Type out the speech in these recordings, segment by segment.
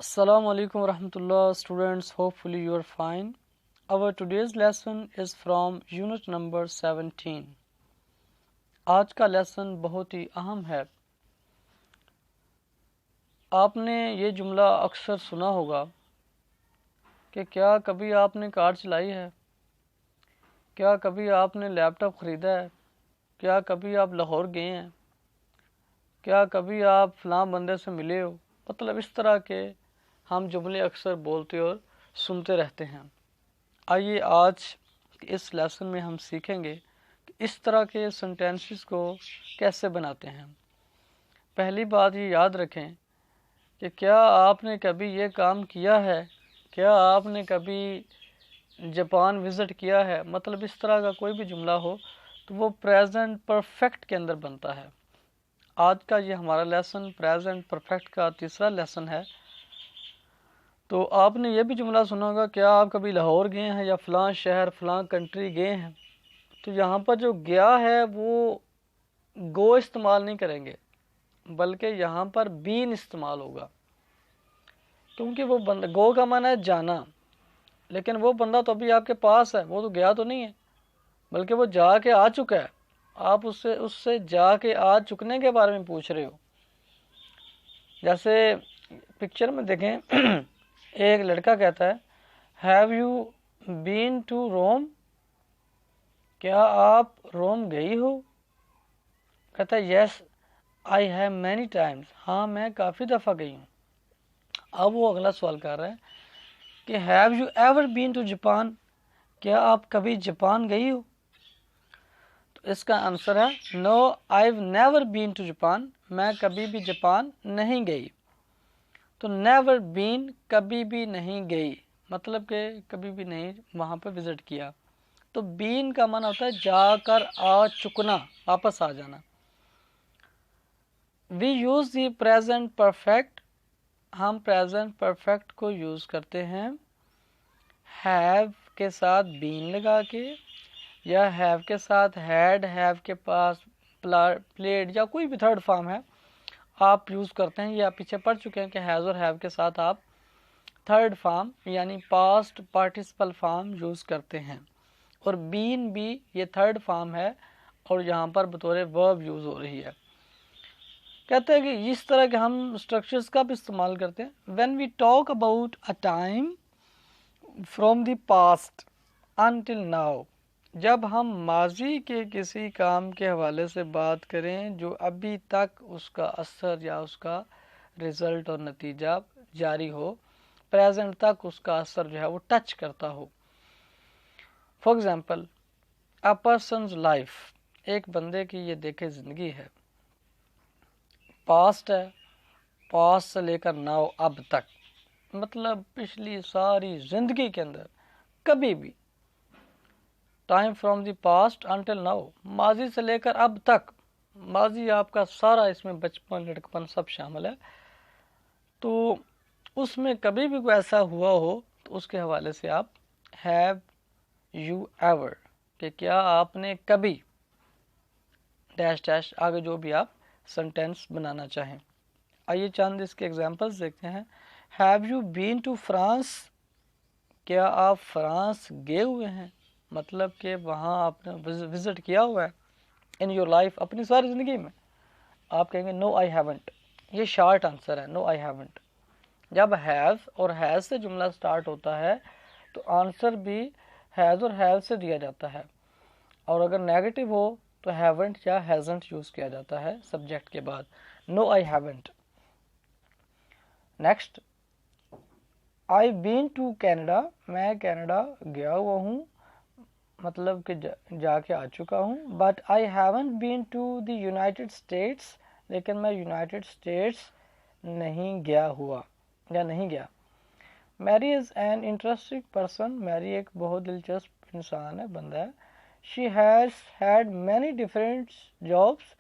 Assalamu alaikum warahmatullah students, hopefully you are fine. Our today's lesson is from unit number 17. آج کا lesson بہت ہی اہم ہے. آپ نے یہ جملہ اکثر سنا ہوگا کہ کیا کبھی آپ نے کار چلائی ہے؟ کیا کبھی آپ نے لیپ ٹاپ خریدا ہے؟ کیا کبھی آپ لاہور گئے ہیں؟ کیا کبھی آپ فلاں بندے سے ملے ہو؟ مطلب اس طرح کے ہم جملے اکثر بولتے اور سنتے رہتے ہیں. آئیے آج اس لیسن میں ہم سیکھیں گے کہ اس طرح کے سنٹینسز کو کیسے بناتے ہیں. پہلی بات یہ یاد رکھیں کہ کیا آپ نے کبھی یہ کام کیا ہے؟ کیا آپ نے کبھی جاپان وزٹ کیا ہے؟ مطلب اس طرح کا کوئی بھی جملہ ہو تو وہ پریزنٹ پرفیکٹ کے اندر بنتا ہے. آج کا یہ ہمارا لیسن پریزنٹ پرفیکٹ کا تیسرا لیسن ہے. تو آپ نے یہ بھی جملہ سنا ہوگا، کیا آپ کبھی لاہور گئے ہیں یا فلاں شہر فلاں کنٹری گئے ہیں؟ تو یہاں پر جو گیا ہے وہ گو استعمال نہیں کریں گے، بلکہ یہاں پر بین استعمال ہوگا، کیونکہ وہ بندہ گو کا معنی ہے جانا، لیکن وہ بندہ تو ابھی آپ کے پاس ہے، وہ تو گیا تو نہیں ہے، بلکہ وہ جا کے آ چکا ہے. آپ اس سے جا کے آ چکنے کے بارے میں پوچھ رہے ہو. جیسے پکچر میں دیکھیں ایک لڑکا کہتا ہے have you been to room? کیا آپ روم گئی ہو؟ کہتا ہے یس آئی ہیو مینی ٹائمز، ہاں میں کافی دفعہ گئی ہوں. اب وہ اگلا سوال کر رہا ہے کہ have you ever been to Japan? کیا آپ کبھی جاپان گئی ہو؟ تو اس کا آنسر ہے no I have never been to Japan, میں کبھی بھی جاپان نہیں گئی. تو نیور بین کبھی بھی نہیں گئی، مطلب کہ کبھی بھی نہیں وہاں پہ وزٹ کیا. تو بین کا معنی ہوتا ہے جا کر آ چکنا، واپس آ جانا. We use the present perfect, ہم پریزنٹ پرفیکٹ کو یوز کرتے ہیں ہیو کے ساتھ بین لگا کے، یا ہیو کے ساتھ ہیڈ، ہیو کے پاس پلیڈ یا کوئی بھی تھرڈ فارم ہے آپ یوز کرتے ہیں. یہ آپ پیچھے پڑھ چکے ہیں کہ ہیز اور ہیو کے ساتھ آپ تھرڈ فارم یعنی پاسٹ پارٹیسپل فارم یوز کرتے ہیں. اور بین بھی یہ تھرڈ فارم ہے اور یہاں پر بطور ورب یوز ہو رہی ہے. کہتے ہیں کہ اس طرح کے ہم اسٹرکچرز کا بھی استعمال کرتے ہیں. When we talk about a time from the past until now, جب ہم ماضی کے کسی کام کے حوالے سے بات کریں جو ابھی تک اس کا اثر یا اس کا رزلٹ اور نتیجہ جاری ہو، پریزنٹ تک اس کا اثر جو ہے وہ ٹچ کرتا ہو. For example a person's life, ایک بندے کی یہ دیکھے زندگی ہے، پاسٹ ہے، پاسٹ سے لے کر ناؤ اب تک، مطلب پچھلی ساری زندگی کے اندر کبھی بھی، time from the past until now, ماضی سے لے کر اب تک، ماضی آپ کا سارا، اس میں بچپن لڑکپن سب شامل ہے. تو اس میں کبھی بھی کوئی ایسا ہوا ہو تو اس کے حوالے سے آپ ہیو یو ایور، کہ کیا آپ نے کبھی ڈیش ڈیش آگے جو بھی آپ سنٹینس بنانا چاہیں. آئیے چند اس کے ایگزامپلس دیکھتے ہیں. Have you been to France? کیا آپ فرانس گئے ہوئے ہیں؟ مطلب کہ وہاں آپ نے وزٹ کیا ہوا ہے ان یور لائف، اپنی ساری زندگی میں. آپ کہیں گے نو آئی ہیونٹ، یہ شارٹ آنسر ہے، نو آئی ہیونٹ. جب ہیو اور ہیز سے جملہ سٹارٹ ہوتا ہے تو آنسر بھی ہیز اور ہیو سے دیا جاتا ہے، اور اگر نیگیٹو ہو تو ہیونٹ یا ہیزنٹ یوز کیا جاتا ہے سبجیکٹ کے بعد. No I haven't. Next, I been to Canada, میں کینیڈا گیا ہوا ہوں، مطلب کہ جا کے آ چکا ہوں. But I haven't been to the United States, لیکن میں یونائٹڈ اسٹیٹس نہیں گیا ہوا یا نہیں گیا. میری از این انٹرسٹنگ پرسن، میری ایک بہت دلچسپ انسان ہے، بندہ ہے. She has had many different jobs,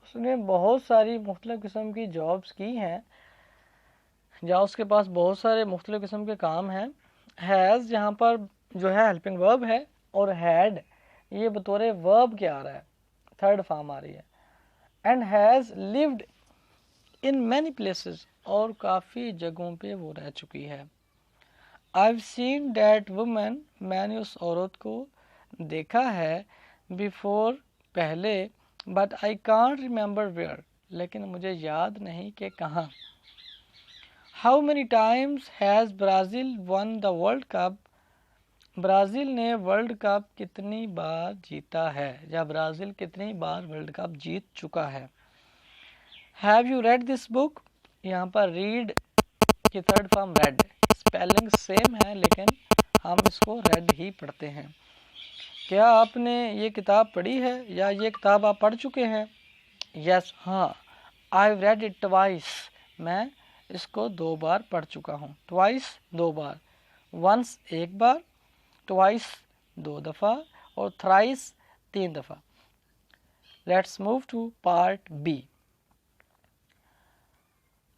اس نے بہت ساری مختلف قسم کی جابس کی ہیں، جہاں اس کے پاس بہت سارے مختلف قسم کے کام ہیں. ہیز یہاں پر جو ہے ہیلپنگ ورب ہے، اور ہیڈ یہ بطور ورب کے آ رہا ہے، تھرڈ فارم آ رہی ہے. And has lived in many places, اور کافی جگہوں پہ وہ رہ چکی ہے. I've seen that woman, میں نے اس عورت کو دیکھا ہے before پہلے, but I can't remember where, لیکن مجھے یاد نہیں کہ کہاں. How many times has Brazil won the World Cup? Brazil نے ورلڈ کپ کتنی بار جیتا ہے, یا برازیل کتنی بار ورلڈ کپ جیت چکا ہے. Have you read this book? یہاں پر ریڈ کی third form read, spelling same ہے لیکن ہم اس کو ریڈ ہی پڑھتے ہیں. کیا آپ نے یہ کتاب پڑھی ہے, یا یہ کتاب آپ پڑھ چکے ہیں؟ یس, ہاں. I've read it twice. میں اس کو 2 بار پڑھ چکا ہوں. Twice 2 بار, once 1 بار, twice 2 دفعہ, اور thrice 3 دفعہ. Let's move to part B.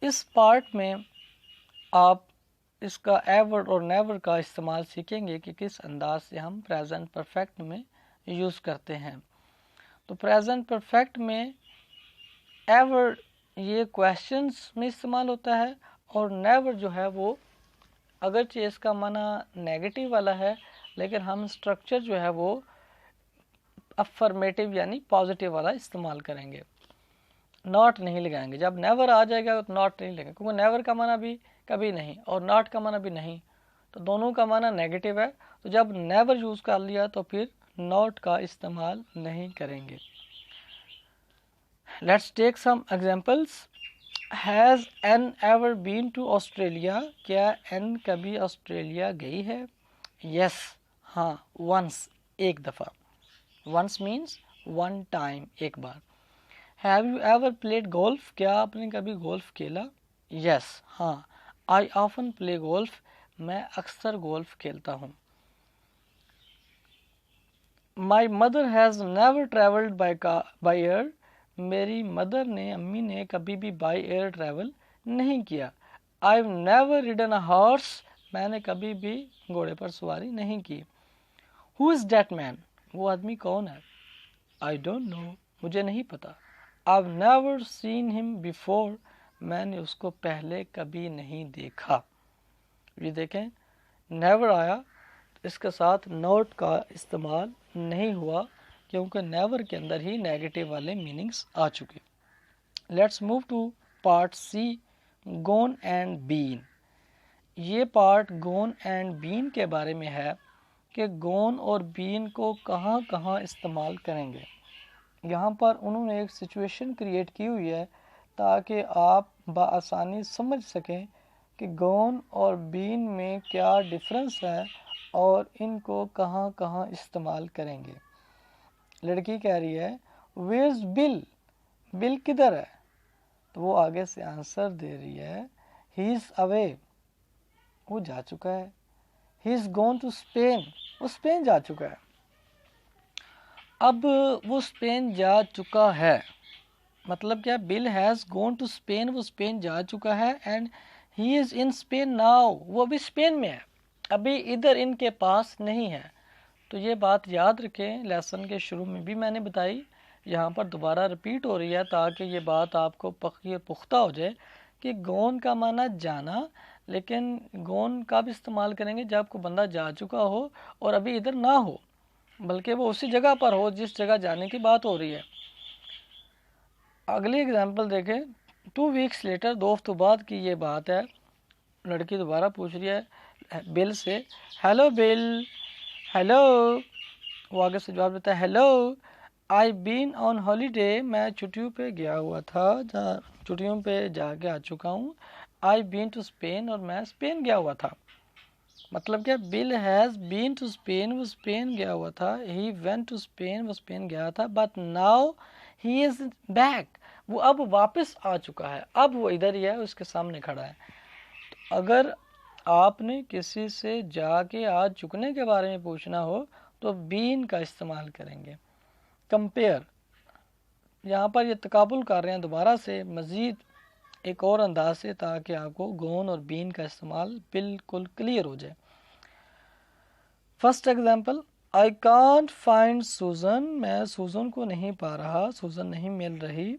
اس پارٹ میں آپ اس کا ایور اور نیور کا استعمال سیکھیں گے کہ کس انداز سے ہم پریزنٹ پرفیکٹ میں یوز کرتے ہیں. تو پریزنٹ پرفیکٹ میں ایور یہ کویشچنس میں استعمال ہوتا ہے, اور نیور جو ہے وہ اگرچہ اس کا معنی نیگیٹو والا ہے, لیکن ہم اسٹرکچر جو ہے وہ افرمیٹیو یعنی پازیٹیو والا استعمال کریں گے. ناٹ نہیں لگائیں گے. جب نیور آ جائے گا تو ناٹ نہیں لگیں گے, کیونکہ نیور کا معنی بھی کبھی نہیں اور ناٹ کا معنی بھی نہیں, تو دونوں کا معنی نیگیٹو ہے. تو جب نیور یوز کر لیا تو پھر ناٹ کا استعمال نہیں کریں گے. Let's take some examples. Has Ann ever been to Australia, کیا این کبھی آسٹریلیا گئی ہے؟ یس, ہاں, ونس, 1 دفعہ. ونس مینس 1 ٹائم, 1 بار. Have you ever played golf? کیا آپ نے کبھی گولف کھیلا؟ یس, ہاں. I often play golf. میں اکثر گولف کھیلتا ہوں. My mother has never traveled by air. میری مدر نے, امی نے کبھی بھی بائی ایئر ٹریول نہیں کیا. I've never ridden a horse. میں نے کبھی بھی گھوڑے پر سواری نہیں کی. Who is that man? وہ آدمی کون ہے؟ I don't know. مجھے نہیں پتا. I've never seen him before. میں نے اس کو پہلے کبھی نہیں دیکھا. یہ دیکھیں, never آیا, اس کے ساتھ not کا استعمال نہیں ہوا, کیونکہ never کے اندر ہی نیگیٹو والے میننگز آ چکے. Let's move to part C, gone and been. یہ پارٹ gone and been کے بارے میں ہے کہ gone اور been کو کہاں کہاں استعمال کریں گے. یہاں پر انہوں نے ایک سچویشن کریٹ کی ہوئی ہے تاکہ آپ بآسانی سمجھ سکیں کہ گون اور بین میں کیا ڈفرنس ہے اور ان کو کہاں کہاں استعمال کریں گے. لڑکی کہہ رہی ہے ویئرز بل, بل کدھر ہے؟ تو وہ آگے سے آنسر دے رہی ہے ہی از اوے, وہ جا چکا ہے. ہی از گون ٹو اسپین, وہ اسپین جا چکا ہے. اب وہ اسپین جا چکا ہے مطلب کیا؟ Bill has gone to Spain, وہ اسپین جا چکا ہے. And he is in Spain now, وہ ابھی اسپین میں ہے, ابھی ادھر ان کے پاس نہیں ہے. تو یہ بات یاد رکھیں, لیسن کے شروع میں بھی میں نے بتائی, یہاں پر دوبارہ رپیٹ ہو رہی ہے تاکہ یہ بات آپ کو پختہ ہو جائے کہ گون کا معنی جانا, لیکن گون کب استعمال کریں گے؟ جب کوئی بندہ جا چکا ہو اور ابھی ادھر نہ ہو, بلکہ وہ اسی جگہ پر ہو جس جگہ جانے کی بات ہو رہی ہے. اگلی اگزامپل دیکھیں. 2 weeks later, 2 ہفتوں بعد کی یہ بات ہے. لڑکی دوبارہ پوچھ رہی ہے بل سے, ہیلو بل, ہیلو. وہ آگے سے جواب دیتا ہے ہیلو, آئی بین آن ہالیڈے, میں چھٹیوں پہ گیا ہوا تھا, چھٹیوں پہ جا کے آ چکا ہوں. آئی بین ٹو اسپین, اور میں اسپین گیا ہوا تھا. مطلب کیا؟ Bill has been to Spain, وہ اسپین گیا ہوا تھا. ہی وینٹ ٹو اسپین, وہ اسپین گیا تھا. But now he is back, وہ اب واپس آ چکا ہے, اب وہ ادھر ہی ہے, اس کے سامنے کھڑا ہے. تو اگر آپ نے کسی سے جا کے آ چکنے کے بارے میں پوچھنا ہو تو بین کا استعمال کریں گے. کمپیئر, یہاں پر یہ تقابل کر رہے ہیں دوبارہ سے مزید ایک اور انداز سے تاکہ آپ کو گون اور بین کا استعمال بالکل کلیئر ہو جائے. First example, I can't find Susan, میں سوزن کو نہیں پا رہا, سوزن نہیں مل رہی.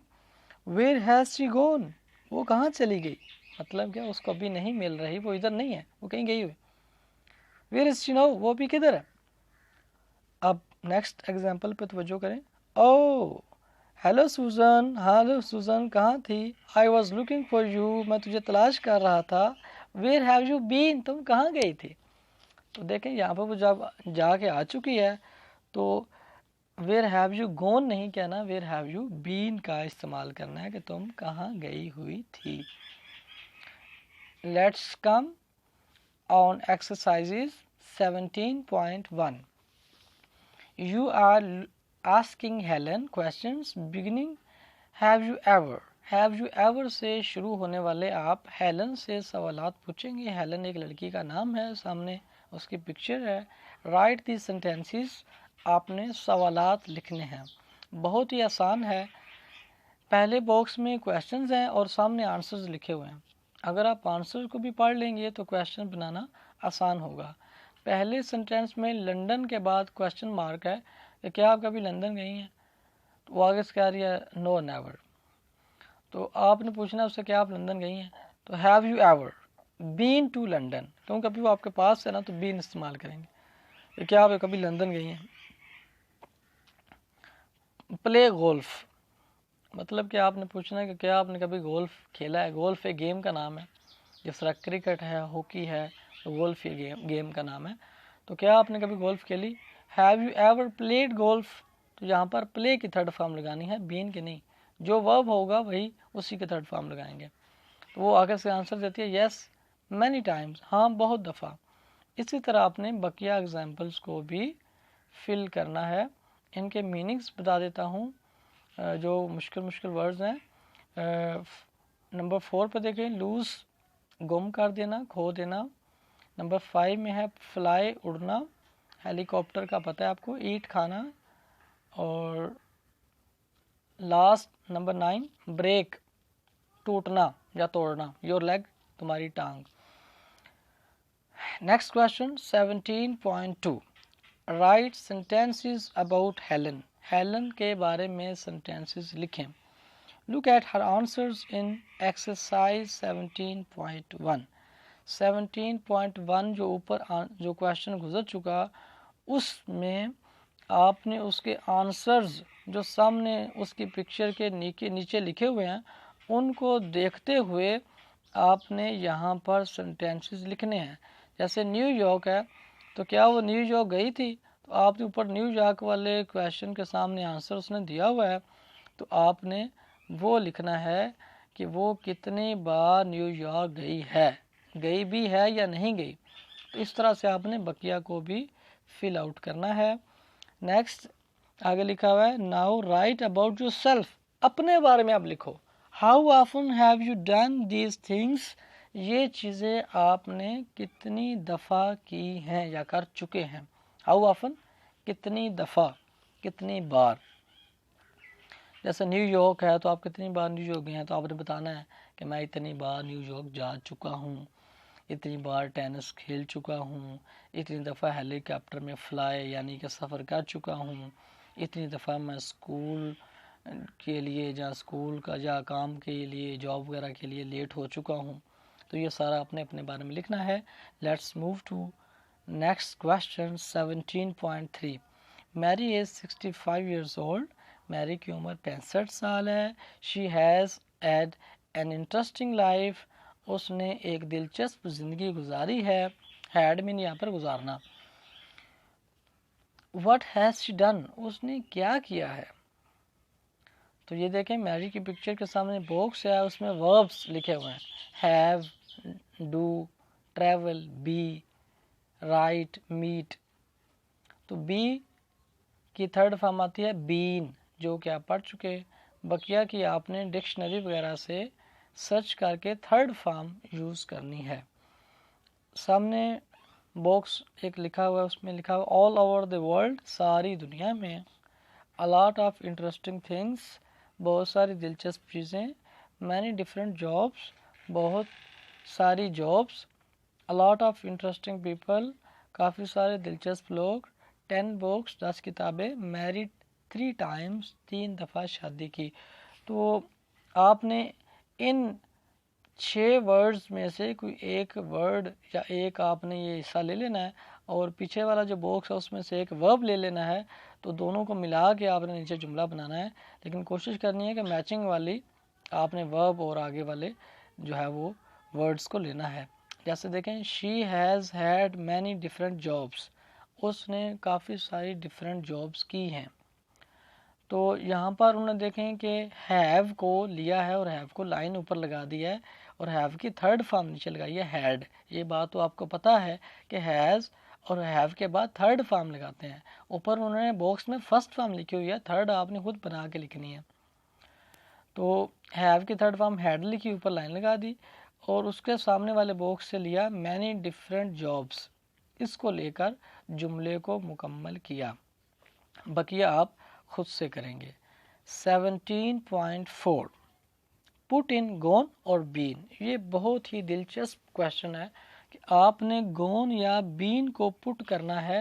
ویئر ہیز شی گون, وہ کہاں چلی گئی، مطلب کیا اس کو ابھی نہیں مل رہی، وہ ادھر نہیں ہے، وہ کہیں گئی ہوئی. ویئر از شی ناؤ، وہ بھی کدھر ہے. اب نیکسٹ ایگزامپل پہ توجہ کریں. او ہیلو سوزن، ہیلو سوزن کہاں تھی. I was looking for you, میں تجھے تلاش کر رہا تھا. ویئر ہیو یو بین، تم کہاں گئی تھی. تو دیکھیں یہاں پہ وہ جب جا کے آ چکی ہے تو ویئر ہیو یو گون نہیں کہنا، ویئر ہیو یو بین کا استعمال کرنا ہے کہ تم کہاں گئی ہوئی تھی. Let's come on exercises 17.1. You are asking Helen questions beginning have you ever. Have you ever سے شروع ہونے والے آپ ہیلن سے سوالات پوچھیں گے. ہیلن ایک لڑکی کا نام ہے، سامنے اس کی پکچر ہے. رائٹ دی سینٹینسز، آپ نے سوالات لکھنے ہیں. بہت ہی آسان ہے. پہلے باکس میں کویشچنز ہیں اور سامنے آنسرز لکھے ہوئے ہیں. اگر آپ آنسر کو بھی پڑھ لیں گے تو کویشچن بنانا آسان ہوگا. پہلے سنٹینس میں لندن کے بعد کویشچن مارک ہے کہ کیا آپ کبھی لندن گئی ہیں، تو وہ آگے سے کہہ رہی ہے نو نیور. تو آپ نے پوچھنا اس سے کیا آپ لندن گئی ہیں، تو have you ever been to London, کیونکہ ابھی وہ آپ کے پاس ہے نا تو بین استعمال کریں گے. کہ کیا آپ کبھی لندن گئی ہیں. پلے گولف، مطلب کہ آپ نے پوچھنا ہے کہ کیا آپ نے کبھی گولف کھیلا ہے. گولف ایک گیم کا نام ہے، جس طرح کرکٹ ہے، ہاکی ہے، تو گولف یہ گیم کا نام ہے. تو کیا آپ نے کبھی گولف کھیلی. Have you ever played golf, تو یہاں پر پلے کی تھرڈ فارم لگانی ہے، بین کی نہیں. جو ورب ہوگا وہی اسی کے تھرڈ فارم لگائیں گے. تو وہ آگے سے آنسر دیتی ہے یس مینی ٹائمز، ہاں بہت دفعہ. اسی طرح آپ نے بقیہ ایگزامپلس کو بھی فل کرنا ہے. ان کے میننگز بتا دیتا ہوں جو مشکل ورڈز ہیں. نمبر 4 پہ دیکھیں، لوز گم کر دینا، کھو دینا. نمبر 5 میں ہے فلائی، اڑنا. ہیلی کاپٹر کا پتہ ہے آپ کو. ایٹ، کھانا. اور لاسٹ نمبر 9 بریک، ٹوٹنا یا توڑنا. یور لیگ، تمہاری ٹانگ. Next question 17.2. Write sentences about Helen. Helen کے بارے میں سینٹینسز لکھیں. Look at her answers in exercise 17.1. 17.1 جو اوپر جو کویشچن گزر چکا اس میں آپ نے اس کے آنسرز جو سامنے اس کی پکچر کے نیچے لکھے ہوئے ہیں ان کو دیکھتے ہوئے آپ نے یہاں پر سینٹینسز لکھنے ہیں. جیسے نیو یارک ہے تو کیا وہ نیو یارک گئی تھی، تو آپ نے اوپر نیو یارک والے کویشچن کے سامنے آنسر اس نے دیا ہوا ہے تو آپ نے وہ لکھنا ہے کہ وہ کتنی بار نیو یارک گئی ہے، گئی بھی ہے یا نہیں گئی. تو اس طرح سے آپ نے بقیہ کو بھی فل آؤٹ کرنا ہے. نیکسٹ آگے لکھا ہوا ہے now right about your self. اپنے بارے میں آپ لکھو. How often have you done these things. یہ چیزیں آپ نے کتنی دفعہ کی ہیں یا کر چکے ہیں. ہاؤ آفن کتنی دفعہ، کتنی بار. جیسے نیو یارک ہے تو آپ کتنی بار نیو یارک گئے ہیں، تو آپ نے بتانا ہے کہ میں اتنی بار نیو یارک جا چکا ہوں، اتنی بار ٹینس کھیل چکا ہوں، اتنی دفعہ ہیلی کاپٹر میں فلائی یعنی کہ سفر کر چکا ہوں، اتنی دفعہ میں اسکول کے لیے یا اسکول کا یا کام کے لیے جاب وغیرہ کے لیے لیٹ ہو چکا ہوں. تو یہ سارا آپ نے اپنے بارے میں لکھنا ہے. Let's move to next question 17.3. میری ایج 65 ایئرس اولڈ. میری کی عمر 65 سال ہے. She has had an interesting life. اس نے ایک دلچسپ زندگی گزاری ہے. ہیڈ مین یہاں پر گزارنا. واٹ ہیز شی ڈن، اس نے کیا کیا ہے. تو یہ دیکھیں میری کی پکچر کے سامنے باکس ہے، اس میں وربس لکھے ہوئے ہیں. Have, do, travel, be, write, meet. تو بی کی تھرڈ فارم آتی ہے بین، جو کہ آپ پڑھ چکے. بقیہ کی آپ نے ڈکشنری وغیرہ سے سرچ کر کے تھرڈ فارم یوز کرنی ہے. سامنے باکس ایک لکھا ہوا ہے، اس میں لکھا ہوا آل اوور دی ورلڈ، ساری دنیا میں. a lot of interesting things، بہت ساری دلچسپ چیزیں. many different jobs، بہت ساری jobs. a lot of interesting people، کافی سارے دلچسپ لوگ. 10 books، 10 کتابیں. married 3 times، 3 دفعہ شادی کی. تو آپ نے ان 6 ورڈز میں سے کوئی ایک ورڈ یا ایک آپ نے یہ حصہ لے لینا ہے اور پیچھے والا جو باکس ہے اس میں سے ایک ورب لے لینا ہے، تو دونوں کو ملا کے آپ نے نیچے جملہ بنانا ہے، لیکن کوشش کرنی ہے کہ میچنگ والی آپ نے ورب اور آگے والے جو ہے وہ ورڈز کو لینا ہے۔ جیسے دیکھیں she has had many different jobs, اس نے کافی ساری ڈفرینٹ جابس کی ہیں۔ تو یہاں پر انہوں نے دیکھیں کہ ہیو کو لیا ہے اور ہیو کو لائن اوپر لگا دیا ہے اور ہیو کی تھرڈ فارم نیچے لگائی ہے ہیڈ۔ یہ بات تو آپ کو پتہ ہے کہ ہیز اور ہیو کے بعد تھرڈ فارم لگاتے ہیں، اوپر انہوں نے باکس میں فرسٹ فارم لکھی ہوئی ہے، تھرڈ آپ نے خود بنا کے لکھنی ہے۔ تو ہیو کی تھرڈ فارم ہیڈ لکھی، اوپر لائن لگا دی اور اس کے سامنے والے باکس سے لیا مینی ڈفرینٹ جابس، اس کو لے کر جملے کو مکمل کیا۔ بقیہ آپ خود سے کریں گے۔ 17.4 پٹ ان گون اور بین، یہ بہت ہی دلچسپ کویشچن ہے کہ آپ نے گون یا بین کو پٹ کرنا ہے،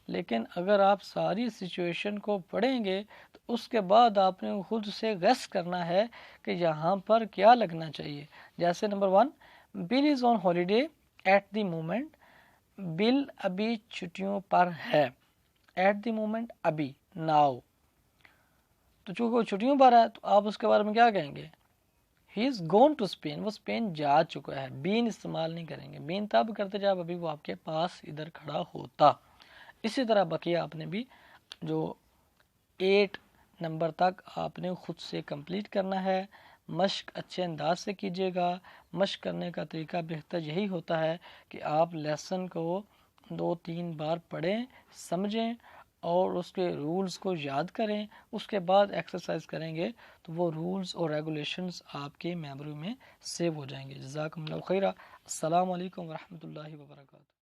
لیکن اگر آپ ساری سچویشن کو پڑھیں گے تو اس کے بعد آپ نے خود سے گیس کرنا ہے کہ یہاں پر کیا لگنا چاہیے۔ جیسے number 1، Bill is on holiday at the moment, Bill ابھی چھٹیوں پر ہے، ایٹ دی مومنٹ ابھی، ناؤ، تو چونکہ وہ چھٹیوں پر ہے تو آپ اس کے بارے میں کیا کہیں گے؟ ہی از گون ٹو اسپین، وہ اسپین جا چکا ہے، بین استعمال نہیں کریں گے، بین تب کرتے جب ابھی وہ آپ کے پاس ادھر کھڑا ہوتا۔ اسی طرح بقیہ آپ نے بھی جو 8 نمبر تک آپ نے خود سے کمپلیٹ کرنا ہے۔ مشق اچھے انداز سے کیجیے گا۔ مشق کرنے کا طریقہ بہتر یہی ہوتا ہے کہ آپ لیسن کو 2-3 بار پڑھیں، سمجھیں اور اس کے رولز کو یاد کریں، اس کے بعد ایکسرسائز کریں گے تو وہ رولز اور ریگولیشنز آپ کے میموری میں سیو ہو جائیں گے۔ جزاکم اللہ خیرہ۔ السلام علیکم ورحمۃ اللہ وبرکاتہ۔